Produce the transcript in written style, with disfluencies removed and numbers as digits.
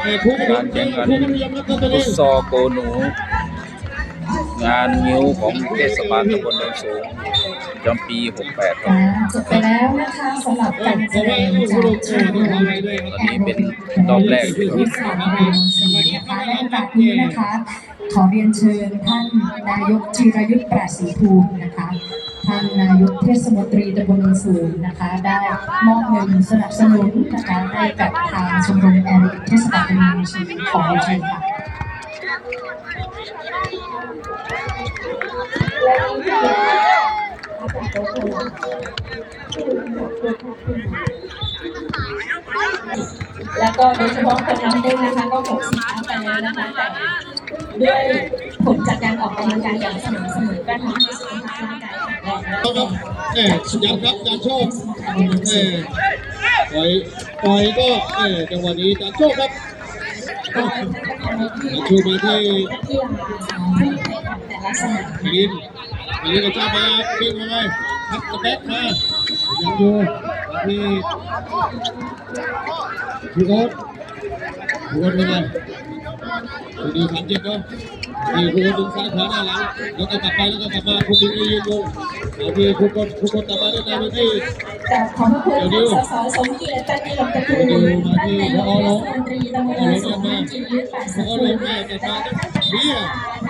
การแข่งขันฟุตซอลโกหนูงานงิ้วของเทศบาลตำบลโนนสูงจำปี68ครับจบไปแล้วนะคะสำหรับการแสดงจากชมรมตอนนี้เป็นรอบแรกอยู่ที่สามนะคะในโอกาสนี้นะคะขอเรียนเชิญท่านนายกจิรายุทธ ปราศรีภูมินะคะท่านนายกเทศมนตรีตำบลโนนสูงนะคะได้มอบเงินสนับสนุนนะคะให้กับทางชมรมแอโรบิกเทศบาลตำบลโนนสูงของเชิญค่ะแล้วก็โดยเฉพาะคนน้ำเต้นนะคะก็60ไปแล้วนะคะแต่ด้วยผลจากการออกกำลังกายอย่างสม่ำเสมอก็ทำให้สุขภาพร่างกายแข็งแรงและสุดยอดครับจานโชคปล่อยก็จังหวะนี้จานโชคครับชูมาที่แต่ละสนามลินกระชากมาปิ้งมาเลยทับกระแทกมายังอยู่ที่ผู้โอ๊ตเป็นไงดีทำเจ็บเนาะที่ผู้โอ๊ตดึงซ้ายขวาหน้าหลังแล้วก็กลับไปแล้วก็กลับมาผู้ดึงยืนลงที่ผู้โอ๊ตกลับมาได้ในที่แต่ขอบคุณสสสมเกียรติตันติลมตระกูลท่านนายกเทศมนตรีตำบลโนนสูงจิรยุทธ ปราศรีภูมิและท่าน